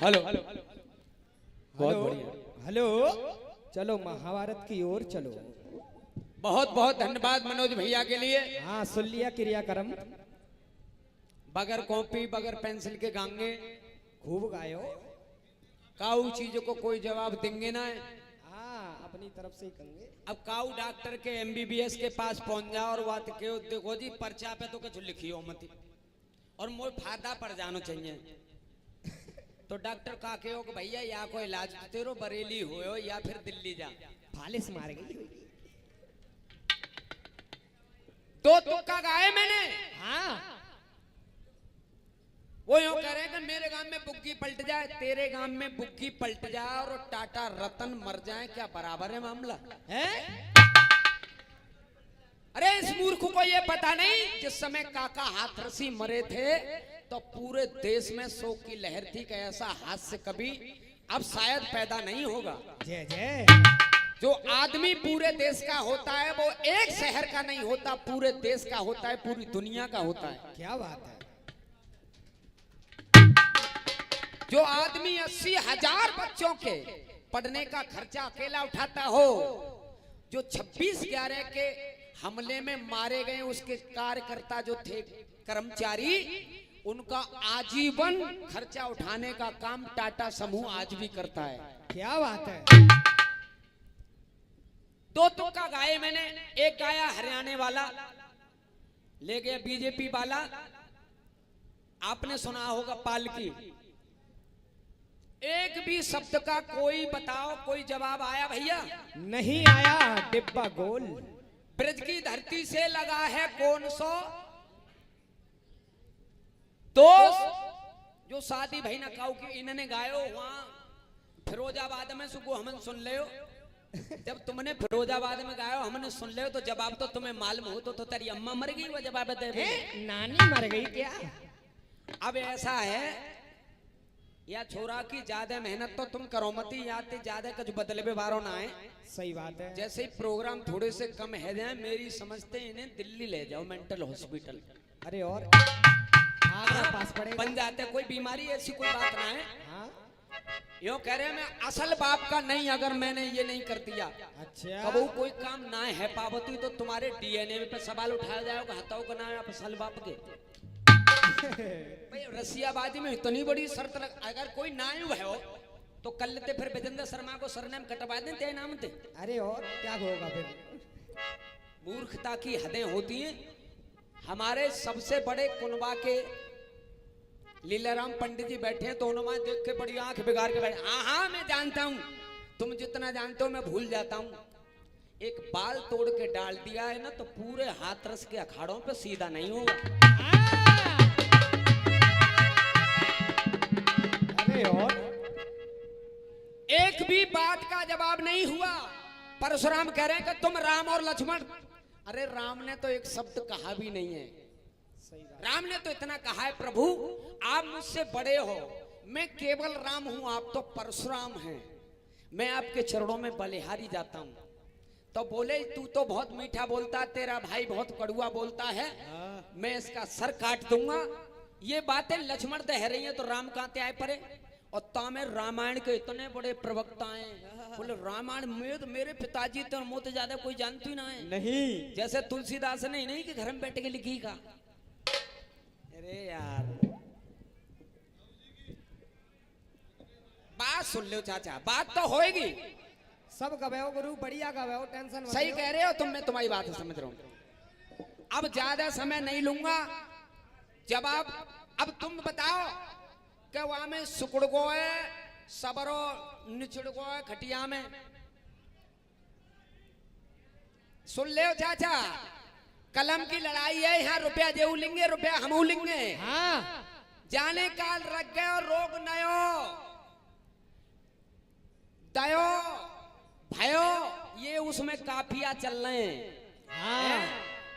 Hello बहुत बढ़िया। Hello, चलो महाभारत की ओर चलो। बहुत बहुत धन्यवाद मनोज भैया के लिए। हाँ, सुन लिया क्रियाक्रम। बगैर कॉपी बगैर पेंसिल के गांगे खूब गायो। काऊ चीजों को कोई जवाब देंगे ना। हाँ, अपनी तरफ से ही कहेंगे। अब काऊ डॉक्टर के एमबीबीएस के पास पहुंच जा और बात के देखो जी पर्चा पे तो कुछ लिखियो मत और मोर फायदा पड़ जानो चाहिए। तो डॉक्टर का के हो कि भैया या कोई इलाज तेरो बरेली हो या फिर दिल्ली जा। फालिस मार गई। दो तुक्का गाए मैंने। हाँ, वो यूं कह रहे हैं कि मेरे गांव में बुग्गी पलट जाए, तेरे गांव में बुग्गी पलट जाए और टाटा रतन मर जाए, क्या बराबर है मामला है? अरे इस मूर्ख को ये पता नहीं जिस समय काका हाथरसी मरे थे तो पूरे देश में शोक की लहर थी कि ऐसा हादसा कभी अब शायद पैदा नहीं होगा। जय जय। जो आदमी पूरे देश का होता है वो एक शहर का नहीं होता, पूरे देश का होता है, पूरी दुनिया का होता है। क्या बात है? जो आदमी 80,000 बच्चों के पढ़ने का खर्चा अकेला उठाता हो, जो 26/11 के हमले में मारे गए उसके कार्यकर्ता जो थे कर्मचारी, उनका आजीवन खर्चा उठाने का काम टाटा समूह आज भी करता है। क्या बात है? दो तुक्का गाए मैंने। एक गाया हरियाणा वाला, ले गया बीजेपी वाला। आपने सुना होगा पालकी। एक भी शब्द का कोई बताओ, कोई जवाब आया भैया? नहीं आया। डिब्बा गोल। ब्रज की धरती से लगा है कौन सो दोस्त जो शादी भाई ना काऊ की इन्होंने गायो वहां फिरोजाबाद में सुगो हमने सुन ले। जब तुमने फिरोजाबाद में गायो हमने सुन ले तो जवाब तो तुम्हें मालूम हो तो तेरी अम्मा मर गई वो जवाब दे। नानी मर गई क्या? अब ऐसा है या छोरा की ज्यादा मेहनत तो तुम करो मती, या ज्यादा कुछ बदले में बारो ना आए। सही बात है। जैसे ही प्रोग्राम थोड़े से कम है जाए, मेरी समझते इन्हें दिल्ली ले जाओ मेंटल हॉस्पिटल। अरे और आगरा पास पड़ेगा। बन जाते, कोई बीमारी ऐसी कोई बात ना है। हाँ? यो कह रहे हैं मैं असल बाप का नहीं, अगर मैंने ये नहीं कर दिया अच्छा। कबू कोई काम ना है पावती तो तुम्हारे डीएनए पे सवाल उठाया जाएगा हताओ का नाम है असल बाप के। भाई रसियाबाजी में इतनी बड़ी शर्त लग, अगर कोई नायब है हो तो कल लेते फिर विजेंद्र शर्मा को सरनेम कटवा दें ते नाम थे। अरे और क्या होगा फिर? मूर्खता की हदें होती हैं। हमारे सबसे बड़े कुनबा के लीलाराम पंडित जी बैठे हैं तो उन्होंने देख के बड़ी आंख बिगाड़ के बैठे। हाँ हाँ मैं जानता हूं, तुम जितना जानते हो मैं भूल जाता हूं। एक बाल तोड़ के डाल दिया है ना तो पूरे हाथरस के अखाड़ों पे सीधा नहीं होगा। अरे और एक भी बात का जवाब नहीं हुआ। परशुराम कह रहे हैं कि तुम राम और लक्ष्मण। अरे राम ने तो एक शब्द कहा भी नहीं है। राम ने तो इतना कहा है प्रभु आप मुझसे बड़े हो, मैं केवल राम हूं, आप तो परशुराम हैं, मैं आपके चरणों में बलिहारी जाता हूं। तो बोले तू तो बहुत मीठा बोलता, तेरा भाई बहुत कड़ुआ बोलता है, मैं इसका सर काट दूंगा। ये बातें लक्ष्मण कह रही हैं तो राम कहते आए परे। और तामे रामायण के इतने बड़े प्रवक्ता हैं, बोले रामायण में तो मेरे पिताजी तो मुझसे ज्यादा कोई जानती ना है। नहीं, जैसे तुलसीदास ने नहीं कि घर में बैठ के लिखी का। अरे यार बात सुन लो चाचा, बात तो होएगी। सब गवाओ गुरु, बढ़िया गवाओ, टेंशन मत सही लो। कह रहे हो तुम, मैं तुम्हारी बात समझ रहा हूं। अब ज्यादा समय नहीं लूंगा। जवाब अब तुम बताओ कि वहां में सुकुड़ गो है, सबरो निचड़ गो है खटिया में। सुन ले चाचा, कलम की लड़ाई है, यहाँ रुपया जेऊ लेंगे, रुपया हमू लेंगे। हाँ, जाने काल रख गए और रोग नयो दयो भयो, ये उसमें काफिया चल रहे हैं। हाँ।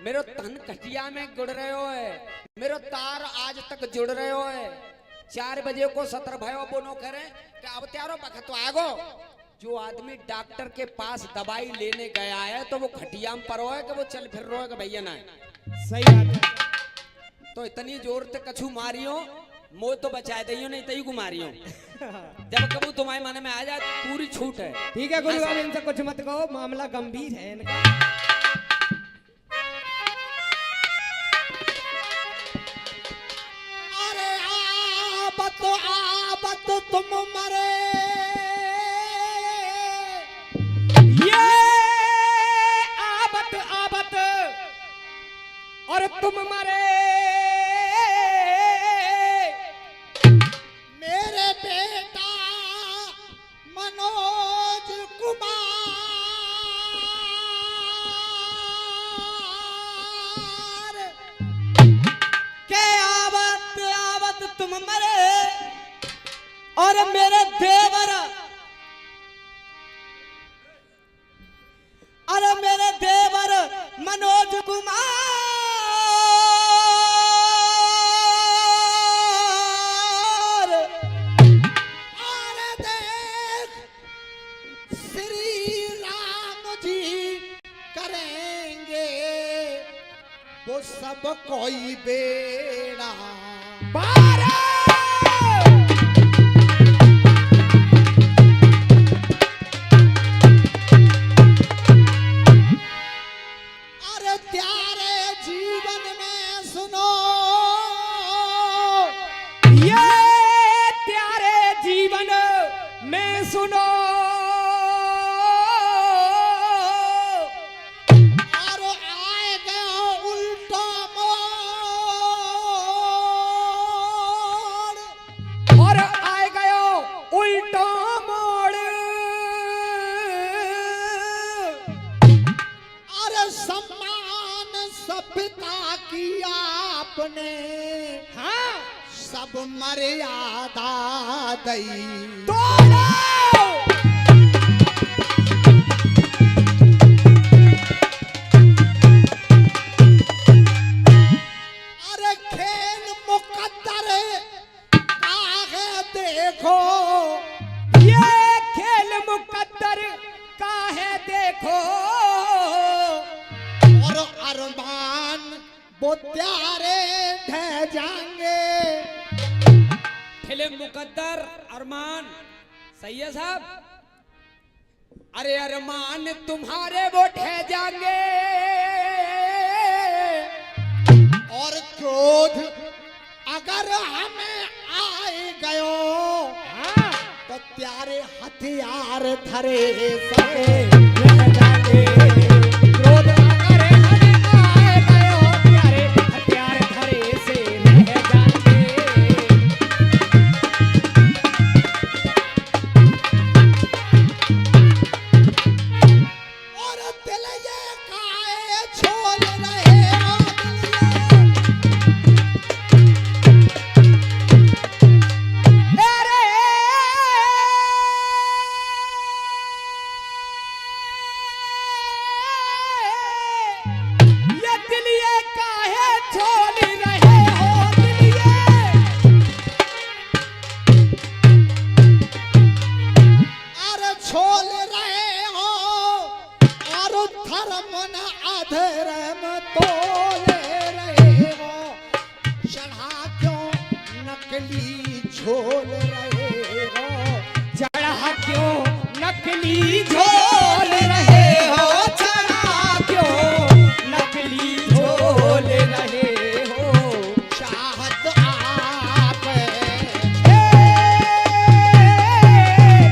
मेरो तन कटिया में गुड़ रहे हो है, मेरो तार आज तक जुड़ रहे हो है। 4 बजे को 17 भयो बोनो करे कि अब त्यारो बखत तो आगो। जो आदमी डॉक्टर के पास दवाई लेने गया है तो वो खटिया में परो है कि वो चल फिर रहा है कि भैया ना। सही बात है। तो इतनी जोर से कछु मारियो मो तो बचाए दियो नहीं तई गुमारियो जब कबू तुम्हारे मन में आ जाए पूरी छूट है। ठीक है गुरु बाबा, इनसे कुछ मत कहो, मामला गंभीर है इनका। अरे आबत तुम मरे, ये आबत और तुम मरे, मेरे बेटा मनोज कुमार के आवत तुम मरे और मेरे देवर, अरे मेरे देवर मनोज कुमार, अरे देख श्री राम जी करेंगे वो सब कोई बेड़ा। बारा अरे त्यारे जीवन में सुनो, ये प्यारे जीवन में सुनो, और आए गए उल्टा मोड़, और आए गयो उल्टा मोड़, अरे सम्मान सभ्यता की आपने हाँ सब मर्यादा दई। तोड़ो अरे खेल मुकद्दर काहे देखो, ये खेल मुकद्दर का है देखो, और अरमान वो प्यारे ढह जाएंगे। फिल्म मुकद्दर अरमान सही है साहब। अरे अरमान तुम्हारे वो ठह जाएंगे, और क्रोध अगर हमें आए गयो हाँ तो प्यारे हथियार धरे सके। रह जाके क्रोध अगर हमें आए गयो, प्यारे हथियार धरे से रह जाएंगे। और दिल ये काहे छोड़ रहे हो, अरे ये दिल ये काहे छोड़ रहे हो, दिल ये अरे छोड़ रहे हो, और धर्म न अधर्म तोले रहे हो। चढ़ा क्यों नकली झोल रहे हो, चढ़ा क्यों नकली झोल रहे हो, चढ़ा क्यों नकली झोल रहे हो। चाहत आप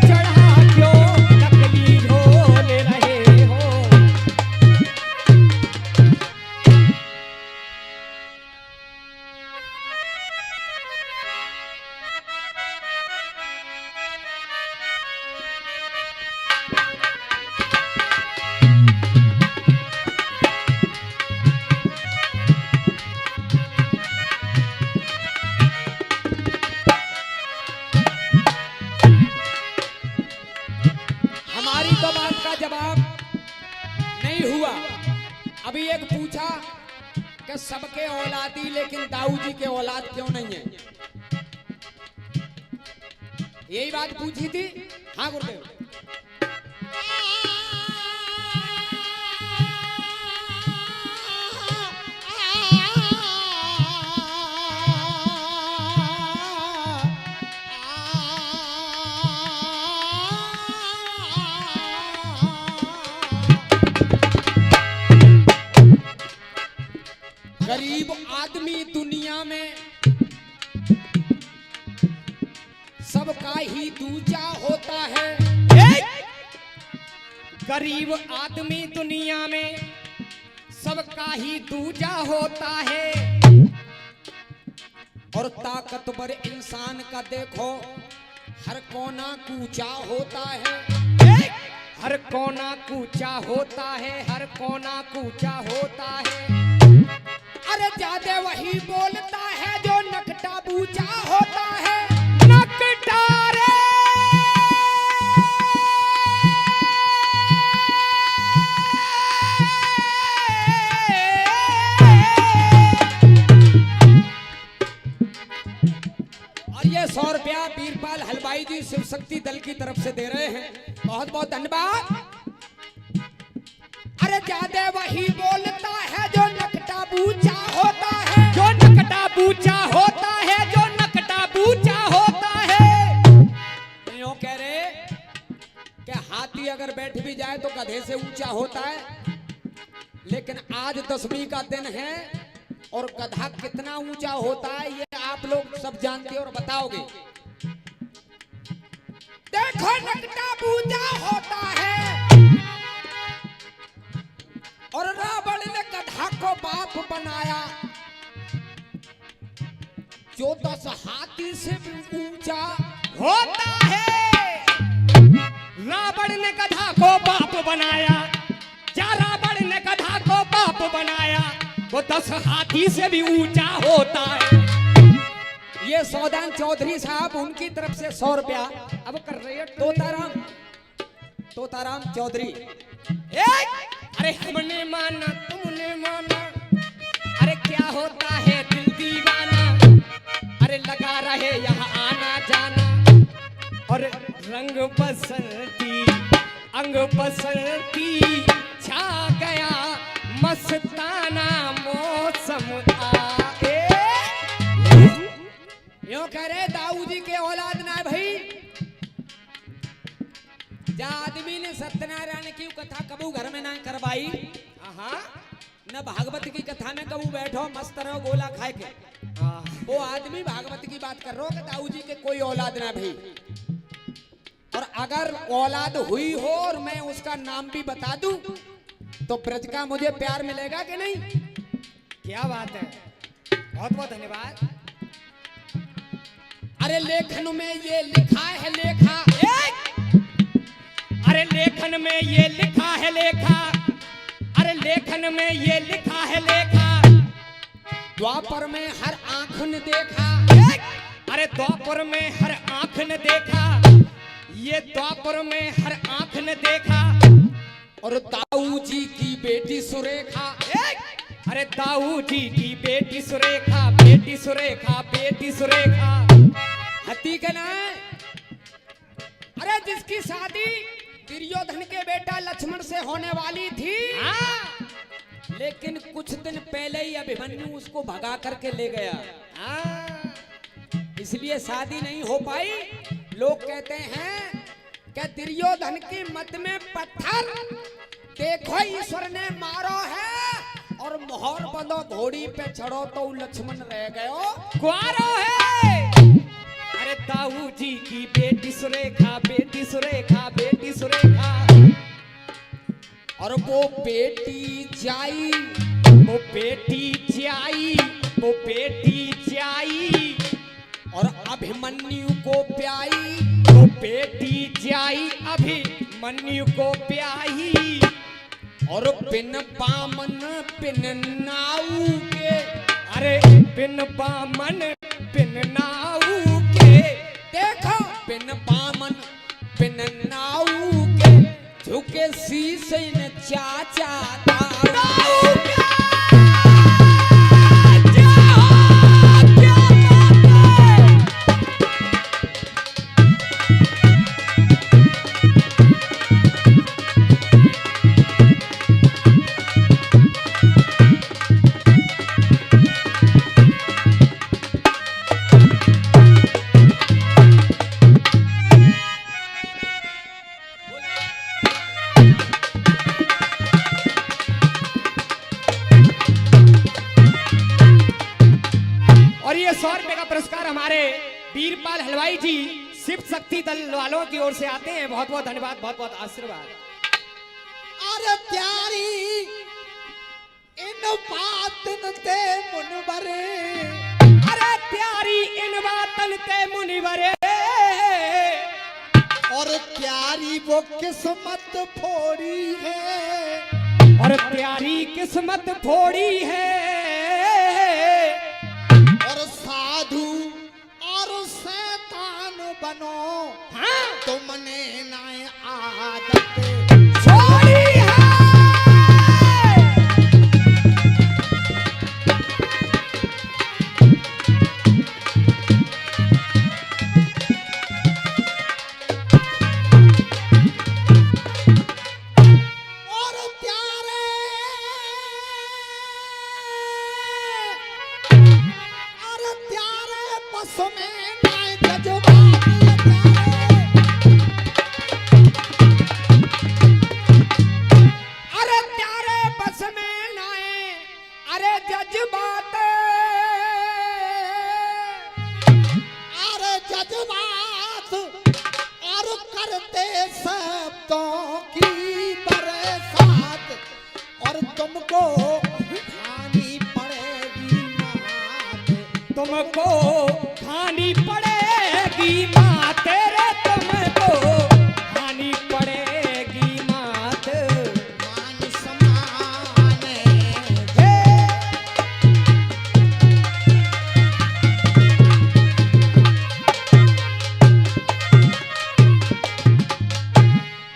चढ़ा क्यों नकली झोल रहे हो। हमारी तो बात का जवाब नहीं हुआ। अभी एक पूछा कि सबके औलादी लेकिन दाऊ जी के औलाद क्यों नहीं है, यही बात पूछी थी। हाँ गुरुदेव। गरीब आदमी दुनिया में सबका ही दूजा होता है। गरीब आदमी दुनिया में सबका ही दूजा होता है। और ताकतवर इंसान का देखो हर कोना कूचा होता है। हर कोना कूचा होता है, हर कोना कूचा होता है। अरे ज्यादा वही बोलता है जो नकटा बूचा होता है। नकटा रे और ये 100 रुपया बीरपाल हलवाई जी शिव शक्ति दल की तरफ से दे रहे हैं, बहुत बहुत धन्यवाद। अरे ज्यादा वही बोलता है जो नकटा बूचा होता है। जो नकटा बूचा होता है, जो नकटा बूचा होता है। यूं कह रहे कि हाथी अगर बैठ भी जाए तो गधे से ऊंचा होता है, लेकिन आज 10वीं का दिन है और गधा कितना ऊंचा होता है ये आप लोग सब जानते और बताओगे। देखो नकटा बूझा होता है और रावण ने गधा को बाप बनाया जो 10 हाथी से भी ऊंचा होता है। रावण ने गधा को बाप बनाया, जा रावण ने गधा को बाप बनाया, वो 10 हाथी से भी ऊंचा होता है। ये सौदान चौधरी साहब उनकी तरफ से 100 रुपया अब कर रहे हो तोताराम चौधरी। अरे हमने माना तुमने माना, अरे क्या होता है दिल दीवाना, अरे लगा रहे यहाँ आना जाना, और रंग बसंती अंग बसंती छा गया मस्ताना मौसम आए। यूं कह रहे दाऊ जी के औलाद ना भाई, जा आदमी ने सत्यनारायण की कथा कबू घर में ना करवाई, न भागवत की कथा में कबू बैठो मस्त रहो गोला खाए के, वो आदमी भागवत की बात कर रहा हो कि दाऊ जी के कोई औलाद ना भाई। और अगर औलाद हुई हो और मैं उसका नाम भी बता दूं तो ब्रज का मुझे प्यार मिलेगा कि नहीं? क्या बात है, बहुत बहुत धन्यवाद। अरे लेखन में ये लिखा है लेखा, अरे लेखन में ये लिखा है लेखा, अरे लेखन में ये लिखा है लेखा, द्वापर में हर आंख ने देखा, अरे द्वापर में हर आंख ने देखा, ये द्वापर में हर आंख ने देखा, और दाऊ जी की बेटी सुरेखा, अरे दाऊ जी की बेटी सुरेखा, बेटी सुरेखा, बेटी सुरेखा। हती के ना, अरे जिसकी शादी दुर्योधन के बेटा लक्ष्मण से होने वाली थी, लेकिन कुछ दिन पहले ही अभिमन्यु उसको भगा करके ले गया, इसलिए शादी नहीं हो पाई। लोग कहते हैं कि दुर्योधन की मत में पत्थर देखो ईश्वर ने मारो है और मोहर बंधो घोड़ी पे चढ़ो तो लक्ष्मण रह गयो ग्वारो है। अरे दाऊ जी की बेटी सुरेखा, बेटी सुरेखा, बेटी सुरेखा, और वो बेटी जाई, वो बेटी जाई, वो बेटी जाई, और अभिमन्यु को प्याई, वो बेटी जाई अभिमन्यु को प्याई, और पिन पामन पिन नाऊ के, अरे पिन पामन पिन नाऊ के, देखो पिन पामन पिन नाऊ के, झुके शीश इन चाचा दाऊ के। ये 100 रुपए का पुरस्कार हमारे वीरपाल हलवाई जी शिव शक्ति दल वालों की ओर से आते हैं। बहुत बहुत धन्यवाद, बहुत बहुत आशीर्वाद। अरे प्यारी इन बातन ते मुनवरे, अरे प्यारी इन बातन ते मुनिवरे, और प्यारी वो किस्मत फोड़ी है, और प्यारी किस्मत फोड़ी है, और साधु और शैतान बनो, हाँ तुमने ना आदत छोड़ी है। और प्यारे, अरे प्यारे बस में ना जज्बात अरे प्यारे बस में नाए, अरे जज्बात, अरे जज्बात और करते शब्दों की बरसात, और तुमको खानी पड़ेगी मात, तुमको खानी पड़ेगी माँ तेरे, तुमको खानी पड़ेगी मात। मान सम्मान हे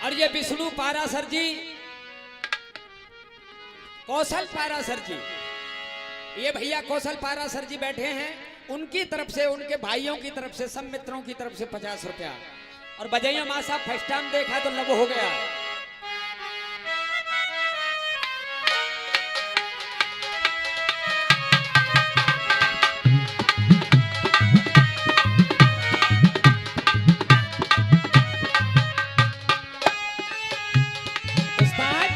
और ये विष्णु पारासर जी, कौशल पारासर जी, ये भैया कौशल पारासर जी बैठे हैं, उनकी तरफ से, उनके भाइयों की तरफ से, सब मित्रों की तरफ से 50 रुपया। और बजैया माँ साहब फर्स्ट टाइम देखा तो लब हो गया। उस्ताद,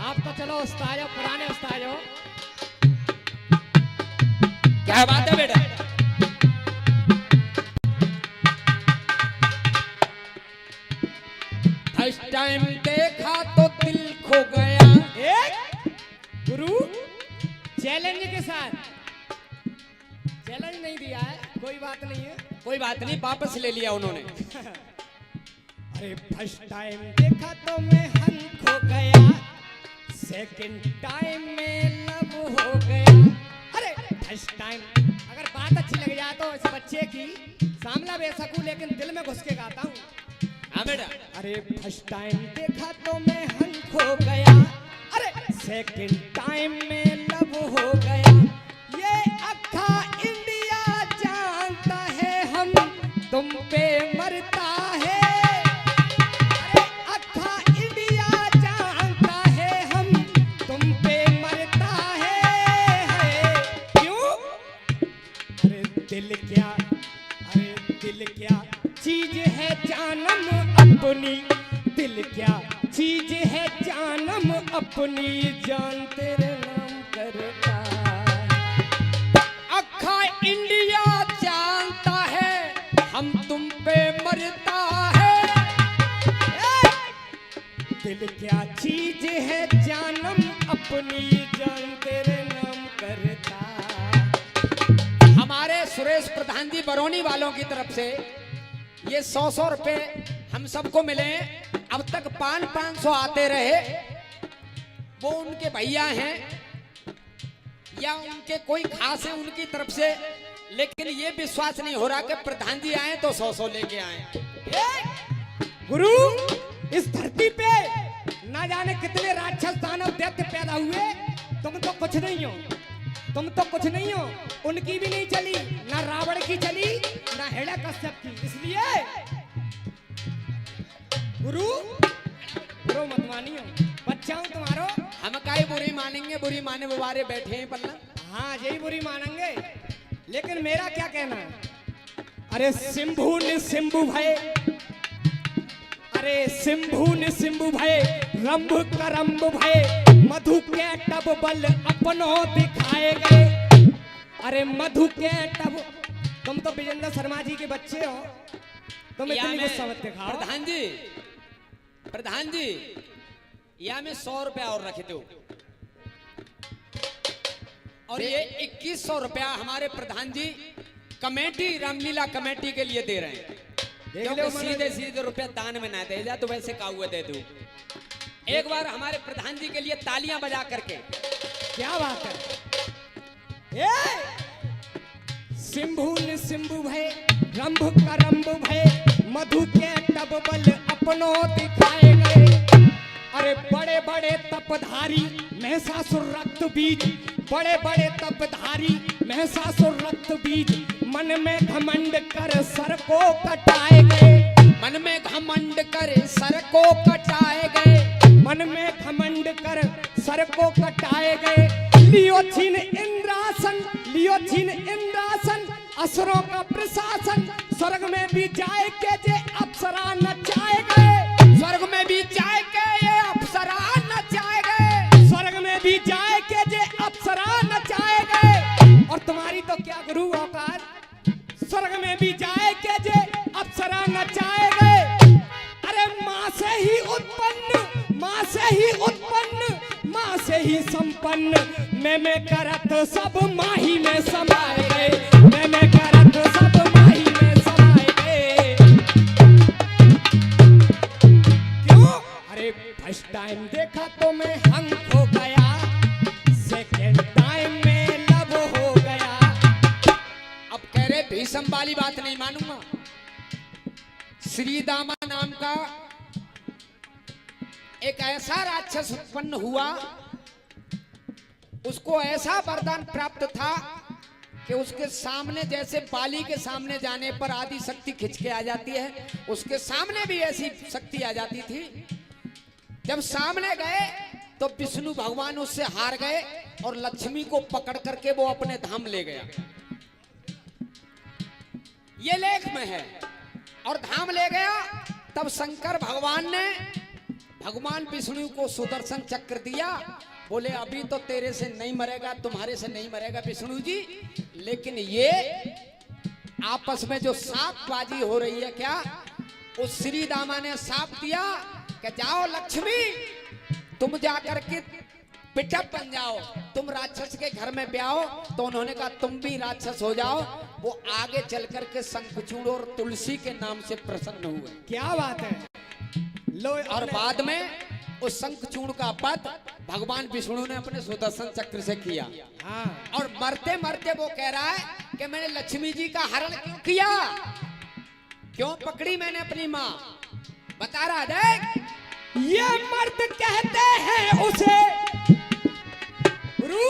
आप तो चलो उस्ताद हो, पुराने उस्ताद हो। क्या बात है बेटा? फर्स्ट टाइम देखा तो दिल खो गया। एक गुरु चैलेंज के साथ, चैलेंज नहीं दिया है, कोई बात नहीं है। कोई बात नहीं, वापस ले लिया उन्होंने। अरे फर्स्ट टाइम देखा तो मैं हंक हो गया, सेकंड टाइम में लब हो गया। अरे फर्स्ट टाइम अगर बात अच्छी लग जाए तो इस बच्चे की सामला बे सकूं, लेकिन दिल में घुस के गाता हूँ। हाँ बेटा। अरे फर्स्ट टाइम देखा तो मैं हंक हो गया, अरे सेकंड टाइम में लब हो गया। ये अक्खा इंडिया जानता है हम तुम पे मरता है। अरे अक्खा इंडिया जानता है हम तुम पे मरता है। क्यों? अरे दिल क्या चीज है जानम अपनी, दिल क्या चीज है जानम अपनी, जान तेरे नाम करता। अक्खा इंडिया जानता है हम तुम पे मरता है। दिल क्या चीज है जानम अपनी, जान तेरे नाम करता। हमारे सुरेश प्रधान जी बरौनी वालों की तरफ से ये 100 रुपए हम सबको मिले। अब तक 500 आते रहे, वो उनके भैया हैं या उनके कोई खास है उनकी तरफ से, लेकिन ये विश्वास नहीं हो रहा कि प्रधान जी आए तो 100 लेके आए। गुरु, इस धरती पे ना जाने कितने राक्षस दानव दैत्य पैदा हुए, तुम तो कुछ नहीं हो, तुम तो कुछ नहीं हो। उनकी भी नहीं चली, ना रावण की चली, ना हिरण्यकश्यप की। इसलिए गुरु मत मानियो, बच्चा हूं तुम्हारो। हम काहे बुरी मानेंगे, बुरी माने बुवारे बैठे हैं पल्ला। हाँ यही बुरी मानेंगे, लेकिन मेरा क्या कहना है। अरे सिंभू ने सिंभू भय, अरे सिंभू ने सिंभू भय, रंभ करम्भ भय, मधु के टब बल अपनो दिखाए गए। अरे मधु के टब, तुम तो विजेंद्र शर्मा जी के बच्चे हो, तुम या इतनी में गुस्सा मत दिखाओ। प्रधान जी या में 100 रुपया और रखे थे, और ये 2100 रुपया हमारे प्रधान जी कमेटी, रामलीला कमेटी के लिए दे रहे हैं। देख क्योंकि लो सीधे सीधे रुपया दान में ना दे जा, तो वैसे का हुआ दे दूं। एक बार हमारे प्रधान जी के लिए तालियां बजा करके। क्या बात है। सिंभु निसिंभु भय, रंभ करम्भ भय, मधु के टब बल अपनो दिखाए गए। अरे बड़े बड़े तपधारी महिषासुर रक्त बीज, बड़े बड़े तपधारी महिषासुर रक्त बीज, मन में घमंड कर सर को कटाए गए। मन में घमंड कर सर को कटाए गए। मन में घमंड कर सर को कटाए गए। लियो छीन इंद्रासन, लियो छीन इंद्रासन, असुरों का प्रशासन, स्वर्ग में भी जाए के जे अप्सरा नचाए गए। स्वर्ग में भी जाए के ये अप्सरा नचाए गए। स्वर्ग में भी जाए के जे अप्सरा नचाए गए। और तुम्हारी तो क्या गुरु औकात, स्वर्ग में भी जाए के जे अप्सरा नचाए गए। अरे माँ से ही उत्पन्न, माँ से ही उत्पन्न, माँ से ही संपन्न, मैं करत सब माही में समाए गए। मैं करत सब माही में समाए गए। क्यों? अरे फर्स्ट टाइम देखा तो मैं हंग हो गया, सेकेंड टाइम में लब हो गया। अब कह रहे भीषम वाली बात नहीं मानूंगा। श्री दामा नाम का एक ऐसा राक्षस उत्पन्न हुआ, उसको ऐसा वरदान प्राप्त था कि उसके सामने, जैसे बाली के सामने जाने पर आदि शक्ति खिंच के आ जाती है, उसके सामने भी ऐसी शक्ति आ जाती थी। जब सामने गए तो विष्णु भगवान उससे हार गए और लक्ष्मी को पकड़ करके वो अपने धाम ले गया। ये लेख में है। और धाम ले गया, तब शंकर भगवान ने भगवान विष्णु को सुदर्शन चक्र दिया। बोले अभी तो तेरे से नहीं मरेगा, तुम्हारे से नहीं मरेगा विष्णु जी, लेकिन ये आपस में जो सांपबाजी हो रही है, क्या उस श्री दामा ने सांप दिया कि जाओ लक्ष्मी, तुम जाकर के पिठप बन जाओ, तुम राक्षस के घर में ब्याहो। तो उन्होंने कहा तुम भी राक्षस हो जाओ। वो आगे चल करके शंखचूड़ और तुलसी के नाम से प्रसन्न हुए। क्या बात है। लो और बाद में उस शंखचूड़ का पद भगवान विष्णु ने अपने सुदर्शन चक्र से किया। हाँ। और मरते मरते वो कह रहा है कि मैंने लक्ष्मी जी का हरण क्यों किया, क्यों पकड़ी मैंने अपनी माँ, बता रहा देख। ये मर्द कहते हैं उसे, गुरु,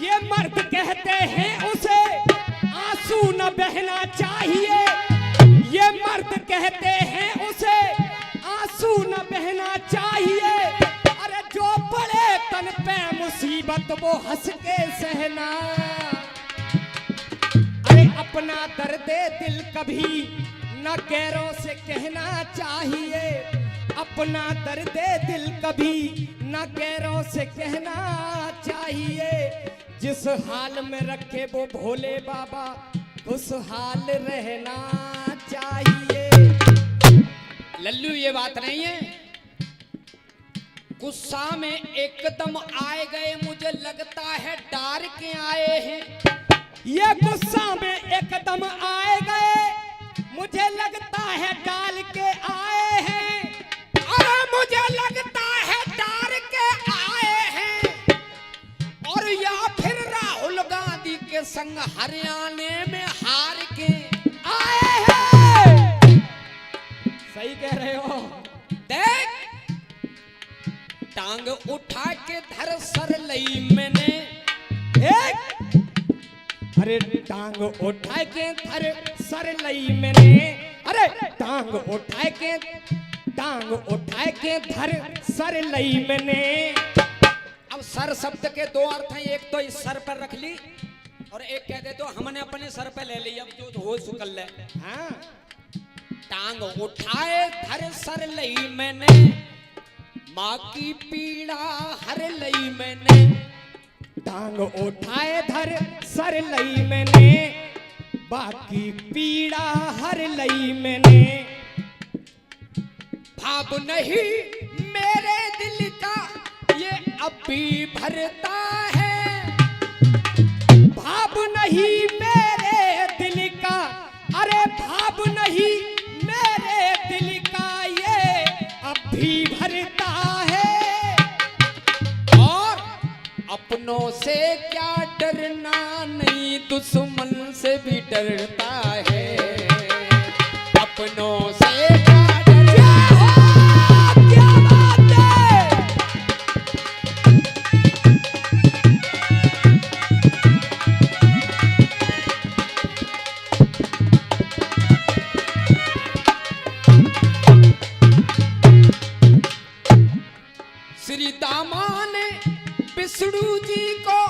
ये मर्द कहते हैं उसे आंसू न बहना चाहिए। ये मर्द कहते हैं उसे आंसू न बहना चाहिए। अरे जो पड़े तन पे मुसीबत वो हंस के सहना। अरे अपना दर्द दिल कभी न गैरों से कहना चाहिए। अपना दर्द दिल कभी न गैरों से कहना चाहिए। जिस हाल में रखे वो भोले बाबा, उस हाल रहना चाहिए। लल्लू ये बात नहीं है। गुस्सा में एकदम आए गए, मुझे लगता है डार के आए हैं। ये गुस्सा में एकदम आए गए, मुझे लगता है डाल के आए हैं। अरे मुझे लगता है डार के आए हैं, और या फिर राहुल गांधी के संग हरियाणा में हार के आए हैं। सही कह रहे हो। देख टांग उठा के धर सर लई मैंने। अरे टांग उठा के धर सर लई मैंने। अरे टांग उठा के, टांग उठा के धर सर लई मैंने। अब सर शब्द के दो अर्थ हैं, एक तो इस सर पर रख ली, और एक कह दे तो हमने अपने सर पे ले ली, अब जो हो सुकल ले। हाँ। टांग उठाए धर सर लई मैंने, माँ की पीड़ा हर लई मैंने। टांग उठाए धर सर लई मैंने, बाकी पीड़ा हर लई मैंने। भाव नहीं मेरे दिल का ये अब भी भरता है, भाव नहीं मेरे दिल का, अरे भाव नहीं मेरे दिल का ये अब भी भरता है। और अपनों से क्या डरना, नहीं दुश्मन से भी डरता है। अपनों से क्या डरना, क्या बात है। श्री दामा ने विष्णु जी को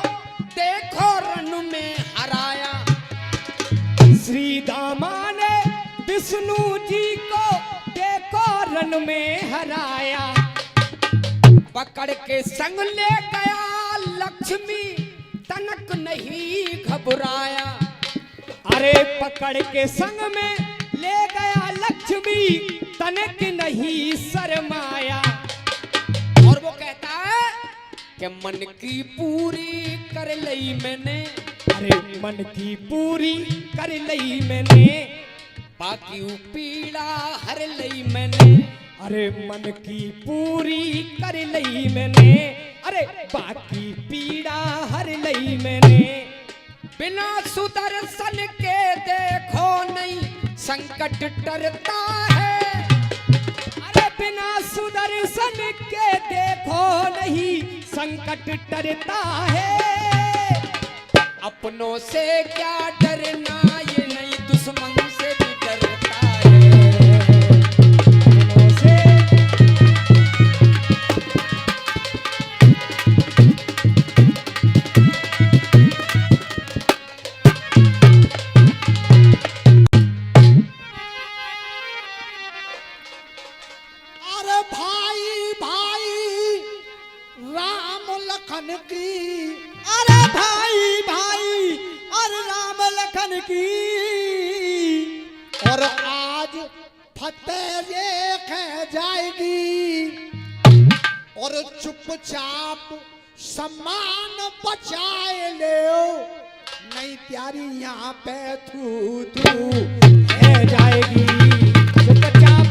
देखो रण में हराया, श्री दामा ने विष्णु जी को देखो रण में हराया। पकड़ के संग ले गया लक्ष्मी, तनक नहीं घबराया। अरे पकड़ के संग में ले गया लक्ष्मी, तनक नहीं शर्माया। और वो कहता है कि मन की पूरी कर लई मैंने, अरे मन की पूरी कर लई मैंने, बाकी पीड़ा हर लई मैंने। अरे मन की पूरी कर लई मैंने, अरे बाकी पीड़ा हर लई मैंने। बिना सुदर्शन के देखो नहीं संकट डरता है, अरे बिना सुदर्शन के देखो नहीं संकट डरता है। अपनों से क्या डरना, ये नहीं दुश्मन से भी डरता है। अपनों से अरे भाई भाई राम लखन की, अरे भाई भाई अरे राम लखन की। और आज फतेह देख जाएगी, और चुपचाप सम्मान बचाए ले, नहीं त्यारी यहाँ पे थू थू रह जाएगी चुपचाप।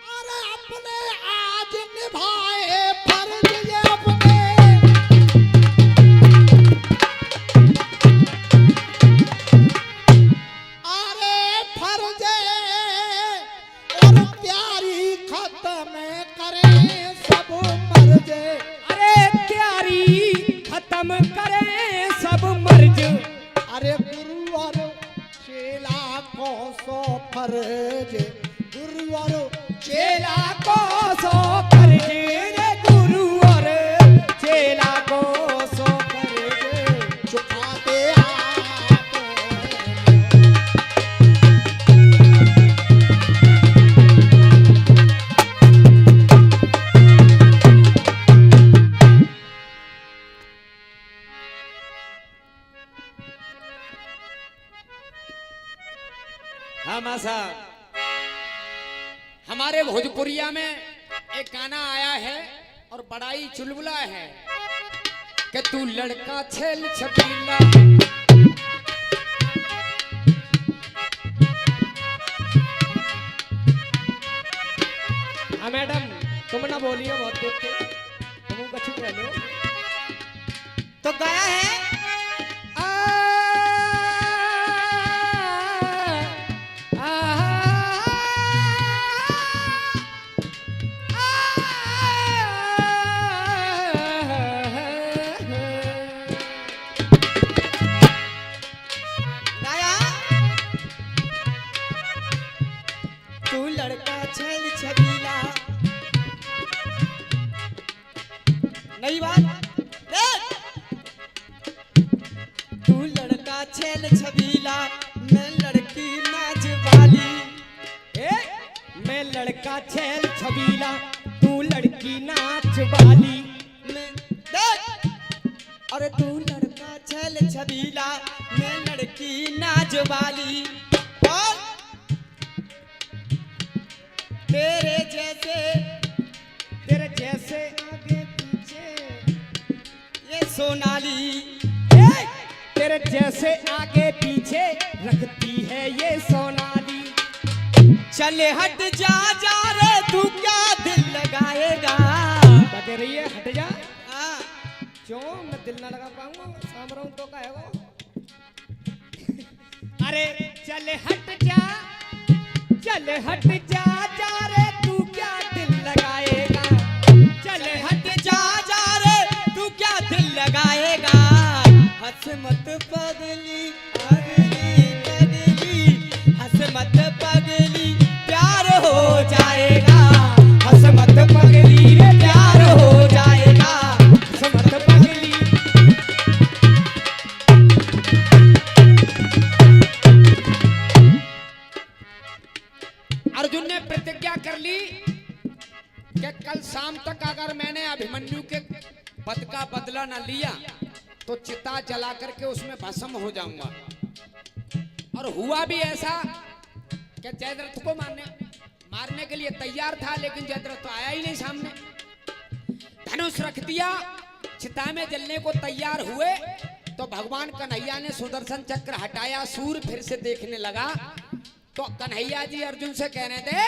अरे अपने आज निभाए फर्ज ये अपने, अरे फर्ज और प्यारी खत्म करें सब मर्ज। अरे तैयारी खत्म करें सब मर्ज। अरे गुरु और चेला को सो फर्ज, गुरु और चेला को सो फर्ज, रे गुरु और चेला को सो फर्ज। चुका दे आप। हाँ मां साहब, हमारे भोजपुरिया में एक गाना आया है और बड़ा ही चुलबुला है कि तू लड़का छेल छबीला। हाँ मैडम, तुम ना बोलिए बहुत देर के, तुम का चुप रह लो। तो गया है तू लड़का छल छबीला, नई बात देख। तू लड़का लड़का छेल छबीला मैं लड़की नाच वाली। ए मैं लड़का छेल छबीला तू लड़की नाच वाली। मैं देख, अरे तू लड़का छेल छबीला मैं लड़की नाच वाली। और तेरे जैसे आगे पीछे ये सोनाली। ए, तेरे जैसे आगे पीछे रखती है ये सोनाली। चले हट जा जा रे तू क्या दिल लगाएगा। बजे रही है हट जा। हाँ, क्यों मैं दिल ना लगा पाऊंगा साम रहा हूं तो का है वो। अरे चल हट जा जा रे तू क्या दिल लगाएगा। चल हट जा रे तू क्या दिल लगाएगा। हंस मत पगली पगली पगली, हंस मत पगली प्यार हो जाएगा। हंस मत पगली रे प्यार हो जाएगा। हंस मत पगली। अर्जुन ने प्रतिज्ञा कर ली कि कल शाम तक अगर मैंने अभिमन्यु के वध का बदला न लिया तो चिता जला करके उसमें भस्म हो जाऊंगा। और हुआ भी ऐसा कि जयद्रथ को मारने के लिए तैयार था, लेकिन जयद्रथ तो आया ही नहीं सामने। धनुष रख दिया, चिता में जलने को तैयार हुए तो भगवान कन्हैया ने सुदर्शन चक्र हटाया। सूर फिर से देखने लगा तो कन्हैया जी अर्जुन से कह रहे थे,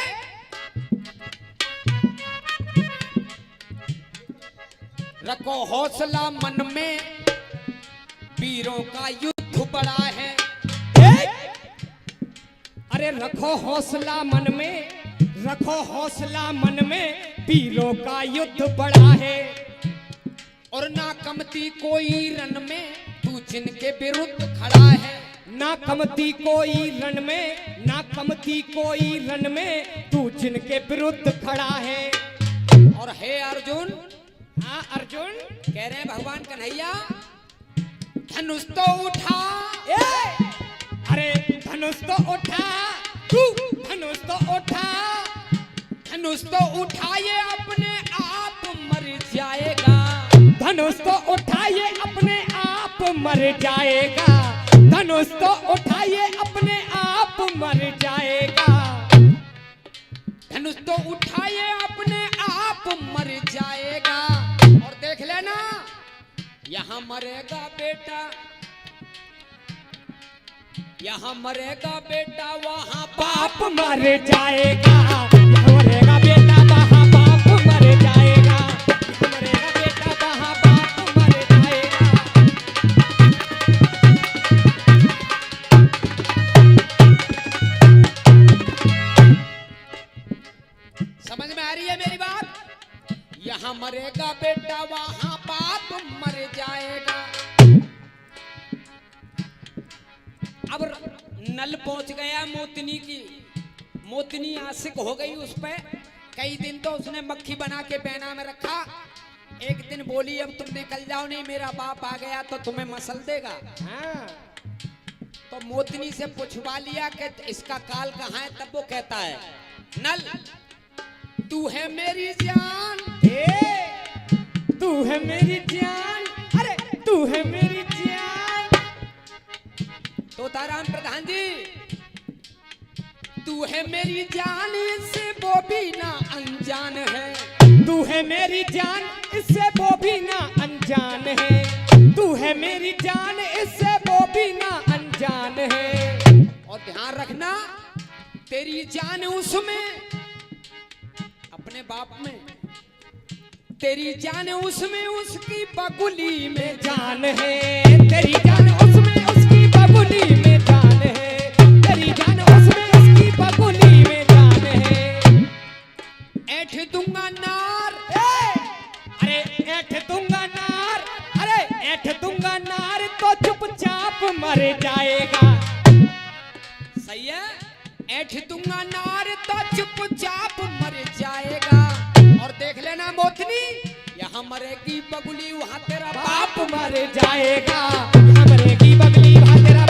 रखो हौसला मन में, वीरों का युद्ध बड़ा है। अरे रखो हौसला मन में, रखो हौसला मन में, वीरों का युद्ध बड़ा है। और ना कमती कोई रण में, तू जिनके विरुद्ध खड़ा है। ना कमती कोई रण में, ना कमती कोई रण में, तू जिनके विरुद्ध खड़ा है। और हे अर्जुन, हाँ अर्जुन कह रहे हैं भगवान कन्हैया, धनुष तो उठा। अरे धनुष तो उठा, तू धनुष तो उठा। धनुष तो उठाए अपने आप मर जाएगा। धनुष तो उठाइए अपने आप मर जाएगा। धनुष तो उठाइए अपने आप मर जाएगा। धनुष तो उठाए अपने आप मर जाएगा। और देख लेना, यहाँ मरेगा बेटा, यहाँ मरेगा बेटा, वहाँ बाप मर जाएगा। यहाँ मरेगा बेटा, वहाँ बाप मर जाएगा। यहाँ मरेगा बेटा, वहाँ बाप मर जाएगा। समझ में आ रही है मेरी बात? यहाँ मरेगा बेटा, वहाँ बाप मर जाएगा। अब नल पहुंच गया मोतनी की, मोतनी आशिक हो गई उस पे। कई दिन तो उसने मक्खी बना के पैना में रखा। एक दिन बोली, अब तुम निकल जाओ, नहीं मेरा बाप आ गया तो तुम्हें मसल देगा। हाँ तो मोतनी से पूछवा लिया कि इसका काल कहाँ है। तब वो कहता है, नल तू है मेरी जान, तू है मेरी जान, अरे तू है मेरी जान। तोताराम प्रधान जी, तू है मेरी जान, इससे वो भी ना अनजान है। तू है मेरी जान, इससे वो भी ना अनजान है। तू है मेरी जान, इससे वो भी ना अनजान है। और ध्यान रखना, तेरी जान उसमें, अपने बाप में, तेरी जान उसमें, उसकी बगुली में जान है। तेरी जान उसमें, उसकी बगुली में जान है। तेरी जान उसमें, उसकी बगुली में जान है। ऐठ दूंगा नार, अरे ऐठ दूंगा नार, अरे ऐठ दूंगा नार तो चुपचाप मर जाएगा। सही है, ऐठ दूंगा नार तो चुपचाप मर जाएगा। और देख लेना मोतनी, यहाँ मरेगी बगुली, वहाँ तेरा बाप मर जाएगा। यहाँ मरेगी बगली, वहाँ तेरा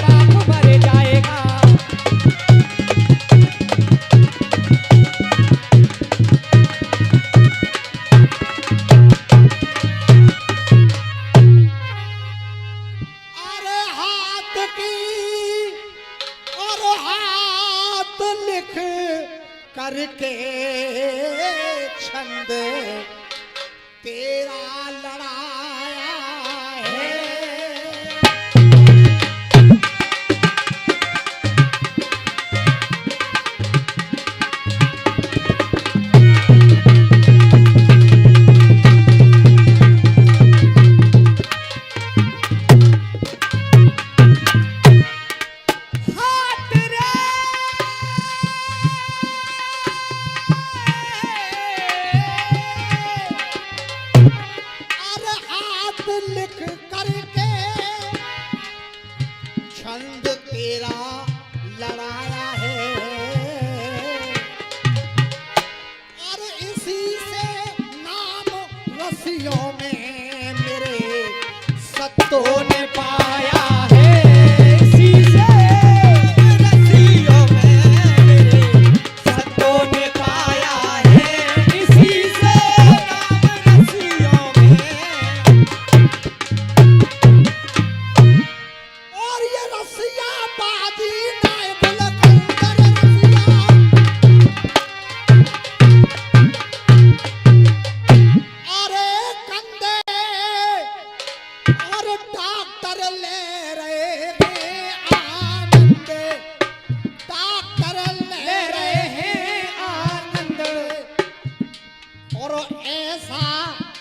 करके छंद तेरा लड़ाया है। लिख करके छंद तेरा लड़ाया है और इसी से नाम रसियों में मेरे सत्तों ने पाया है। इसी से रस्सियों में मेरे सत्तों ने पाया है। इसी से नाम रस्सियों में और ये रसिया बाजी नायबुल खंजर रसिया अरे कंधे और डॉक्टर ले रहे हैं आनंद, डॉक्टर ले रहे हैं आनंद और ऐसा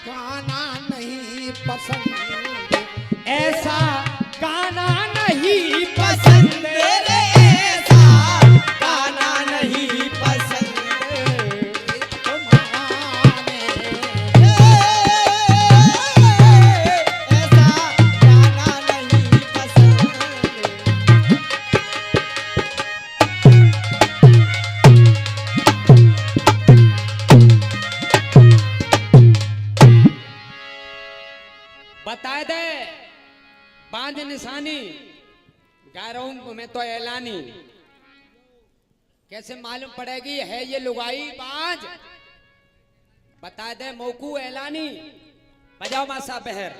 गाना नहीं पसंद, ऐसा गाना नहीं पसंद रे, ऐसा गाना नहीं पसंद। ऐसा गाना नहीं पसंद। बता दे बांध निशानी गा रहा हूं मैं तो ऐलानी, कैसे मालूम पड़ेगी है ये लुगाई बांझ, बता दे मौकू ऐलानी, बजाओ मासा बहर।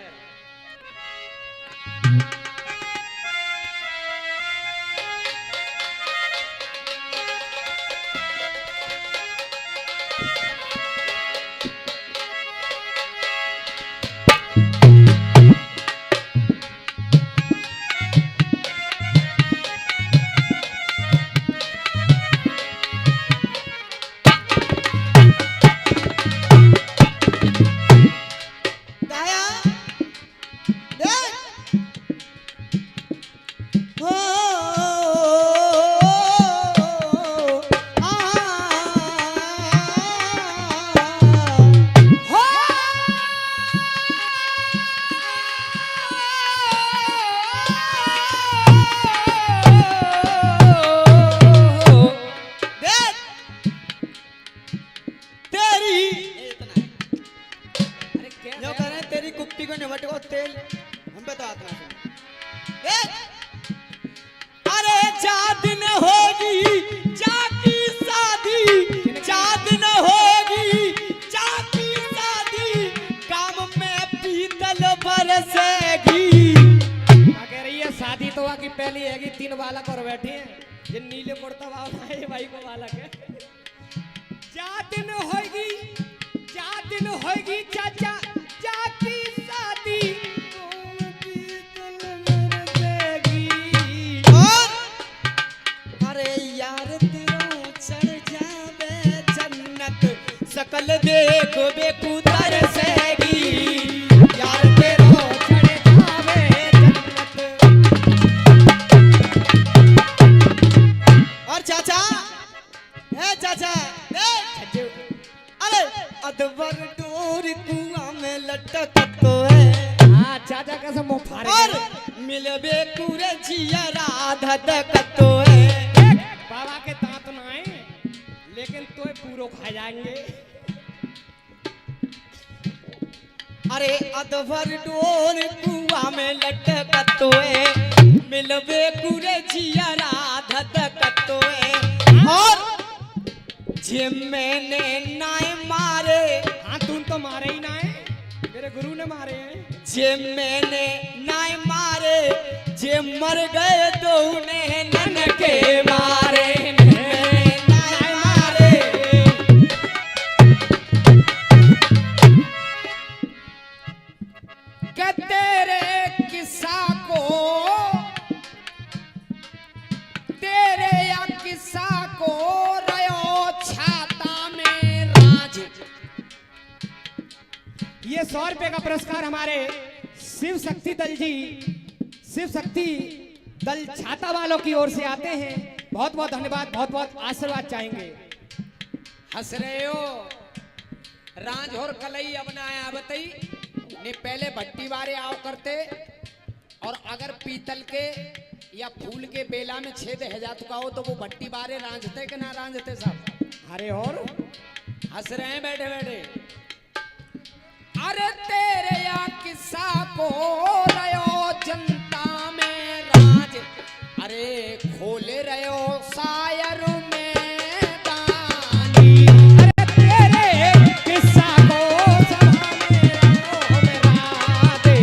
गाया देख हो देख तेरी अरे क्या जो कह रहे हैं तेरी कुप्पी को निवट को तेल हम पे तो आत्मा से देख अरे जा दिन होगी जाकी शादी, जा दिन होगी जाकी शादी, काम में पीतल बरसेगी। क्या कह रही है? शादी तो की पहली हैगी, 3 बालक और बैठी हैं जिन नीले कुर्ता वाला है भाई को बालक है। जा दिन होगी चाचा जाकी शादी, और अरे यार तेरो चढ़ जावे जन्नत, सकल देख बेकू तरसेगी। यार तेरो चढ़े जावे जन्नत। और चाचा है चाचा देख अरे अदवर डोर कुआं में लटक तो है हाँ चाचा कैसे मुंह फाड़े और मिलबे पूरे जिया राधा तो है। बाबा के दांत ना आए लेकिन तोय पूरो खा जाएंगे। अरे अदवर डोर कुआं में लटक तो है, मिलबे पूरे जिया राधा तो है। और जे मैंने नाय मारे, हाँ तू तो मारे ही ना है, मेरे गुरु ने मारे हैं। जे मैंने नाय मारे, जे मर गए तो उन्हें नन के मारे। मैंने नाय मारे किस्सा को रयो छाता में राज। ये 100 रुपए का पुरस्कार हमारे शिव शक्ति दल जी, शिव शक्ति दल छाता वालों की ओर से आते हैं। बहुत बहुत धन्यवाद, बहुत बहुत आशीर्वाद चाहेंगे। हंस रहे हो राज और कलई अब ना आया बताई ने पहले भट्टी वारे आओ करते और अगर पीतल के या फूल के बेला में छेद है जा चुका हो तो वो भट्टी वारे रांझते कि ना रांझते साहब? अरे और हंस रहे हैं बैठे बैठे। अरे तेरे या किस्सा को रयो जनता में राज, अरे खोले रयो शायर में दानी। अरे तेरे किस्सा को सभा में रहो मेरा दे।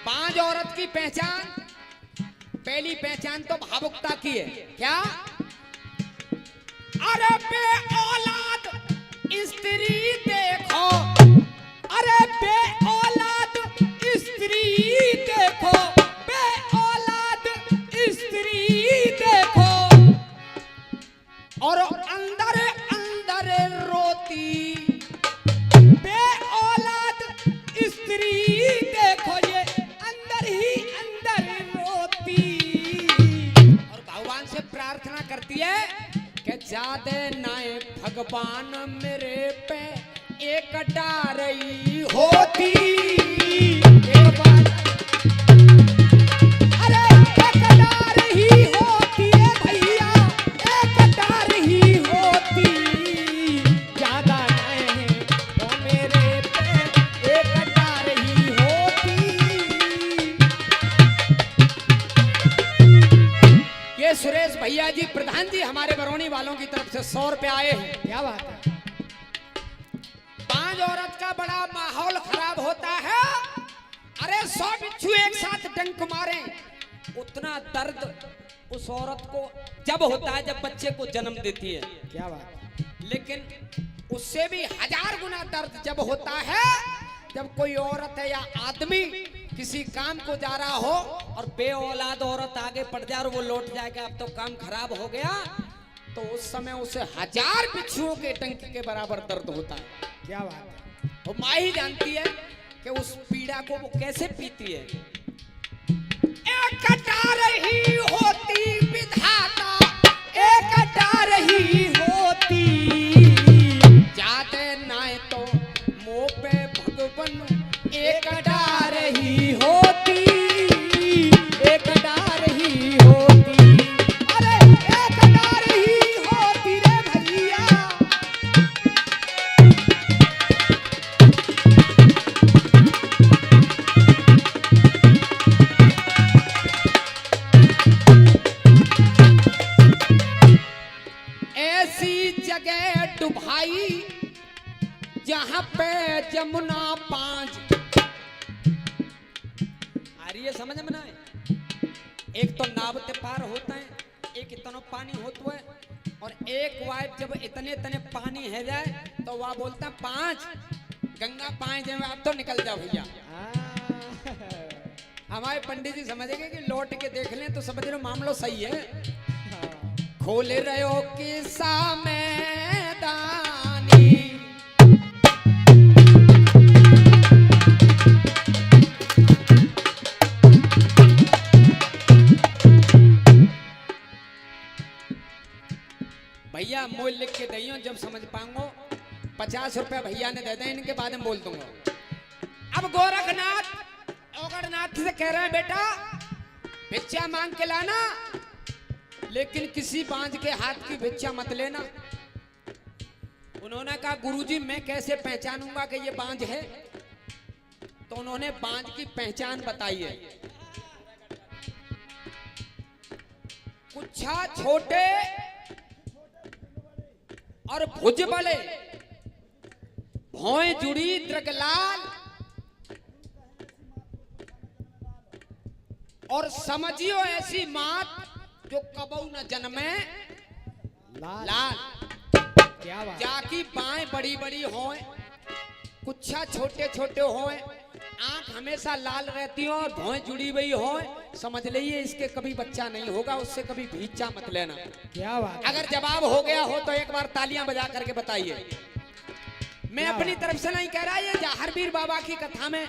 पांच औरत की पहचान, पहली पहचान तो भावुकता की है। क्या? अरे बे औलाद स्त्री देखो, अरे बे औलाद स्त्री देखो, बे औलाद स्त्री देखो, और अंदर अंदर रोती। बे औलाद स्त्री देखो, ये अंदर ही अंदर रोती। और भगवान से प्रार्थना करती है कि जादे नाए भगवान मेरे पे एक डारई होती। एक बार अरे एक डार ही होती है भैया, एक डार ही होती। ज्यादा नहीं तो मेरे पे एक डार ही होती। ये सुरेश भैया जी प्रधान जी हमारे बरौनी वालों की तरफ से 100 रुपए आए हैं। क्या बात है? पांच औरत का बड़ा माहौल खराब होता है। अरे 100 बिच्छू एक साथ डंक मारे, उतना दर्द उस औरत को जब होता है जब बच्चे को जन्म देती है, क्या बात? लेकिन उससे भी 1000 गुना दर्द जब होता है जब कोई औरत है या आदमी किसी काम को जा रहा हो और बे औलाद औरत आगे पड़ जाए और वो लौट जाएगा अब तो काम खराब हो गया, तो उस समय उसे 1000 बिच्छुओं के डंक के बराबर दर्द होता है। क्या बात है? वो माँ ही जानती है कि उस पीड़ा को वो कैसे पीती है। एक डार ही होती विधाता, एक डार ही होती। जाते नाए तो मुंह पे भगवन एक डार ही होती, एक डार ही होती। अरे एक डार ही होती रे भैया। ऐसी जगह डुबाई जहां पे जमुना पांच। आ रही है समझ में ना? एक तो नाव ते पार होता है, एक इतना पानी होता है, और एक वाइफ जब इतने इतने पानी है जाए तो वह बोलता है 5 गंगा 5 जब आप तो निकल जाओ भैया। हमारे पंडित जी समझेंगे कि लौट के देख लें तो समझ लो मामलो सही है। खोले रहे हो किस्सा मैदानी। भैया मोल लिख के दइयो जब समझ पाऊंगो। 50 रुपए भैया ने दे दें, इनके बाद में बोल दूंगा। अब गोरखनाथ ओगरनाथ से कह रहे हैं बेटा भिक्षा मांग के लाना, लेकिन किसी बांझ के हाथ की भिक्षा मत लेना। उन्होंने कहा गुरुजी मैं कैसे पहचानूंगा कि ये बांझ है? तो उन्होंने बांझ की पहचान बताई है। कुछा छोटे और भुज बड़े, भौं जुड़ी द्रगलाल, और समझियो ऐसी मात जो कबऊ न जन्मे लाल। क्या बात? जाकी बाएं बड़ी बड़ी हों, कुच्छा छोटे छोटे हों, आंख हमेशा लाल रहती हो और भौं जुड़ी हुई हो, समझ लीजिए इसके कभी बच्चा नहीं होगा, उससे कभी भीचा मत लेना। क्या बात है। अगर जवाब हो गया हो तो एक बार तालियां बजा करके बताइए। मैं अपनी तरफ से नहीं कह रहा, ये जहारवीर बाबा की कथा में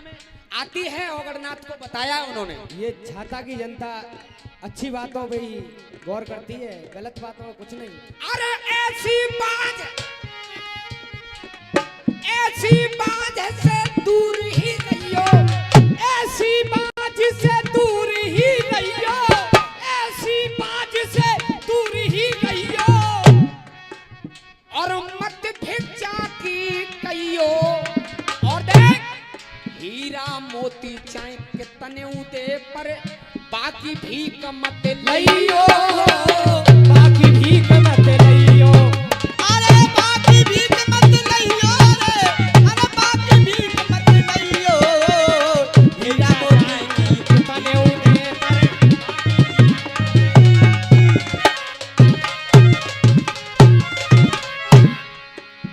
आती है, ओगड़नाथ को बताया उन्होंने। ये छाता की जनता अच्छी बातों पे ही गौर करती है, गलत बातों में कुछ नहीं। अरे ऐसी बात से दूर ही रहियो, ऐसी बात से दूर ही रहियो, ऐसी बात से दूर ही रहियो, और मत भिक्षा की कहियो। और देख हीरा मोती चाहे कितने उदे पर बाकी भीख मत लइयो, बाकी भीख मत लइयो। अरे बाकी भीख मत लइयो रे, अरे बाकी भीख मत लइयो। हीरा मोती की तने उदे पर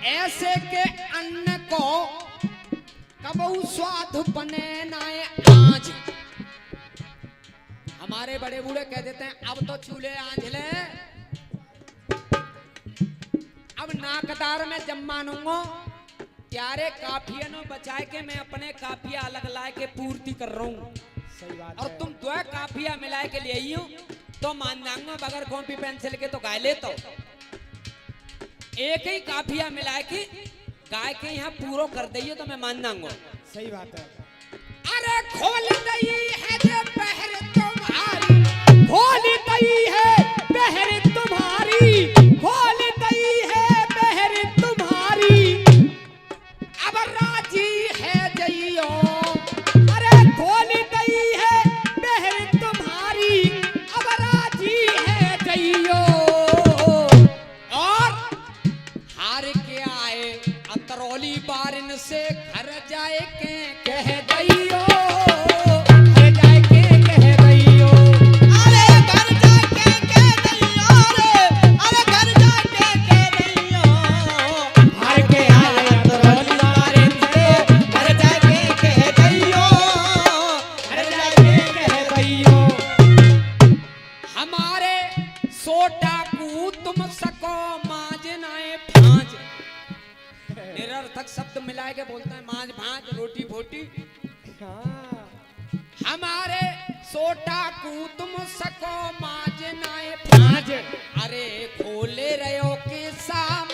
ऐसे के अन्न को कबहू स्वाद बने नाए आज। हमारे बड़े बूढ़े कह देते हैं अब तो चूल्हे आंच ले, अब नाकदार में जब मानूंगा प्यारे काफिया बचाए के मैं अपने काफिया अलग लाए के पूर्ति कर रहा हूँ। सही बात और है। तुम दो काफिया मिलाए के लिए आई हो तो मान जाऊंगा, बगैर कॉपी पेंसिल के तो गाय ले तो एक ही काफिया मिलाए के गाय के यहाँ पूरा कर दिए तो मैं मान जाऊंगा। सही बात है। अरे खोल दई है जे पहर तुम्हारी, खोल दई है पहर तुम्हारी, खोल दई है पहर तुम्हारी, अब राजी है जइयो। अरे खोल दई है पहर तुम्हारी, अब राजी है जइयो। और हार के आए अतरौली बारिन से घर जाए के कह दइयो, घर जाए के कह दइयो। अरे घर जाके कह दइयो रे, अरे घर जाके कह दइयो। हार के आए अतरौली बारिन से, घर जाके कह दइयो, घर जाके कह दइयो। हमारे सोटा को तुम सको माज नाए भांज। निरर्थक शब्द मिलाए के बोलते हैं माज भांज रोटी फोटी। हाँ। हमारे सोटा को तुम सको माज नाए भांज। अरे खोले रहो के साम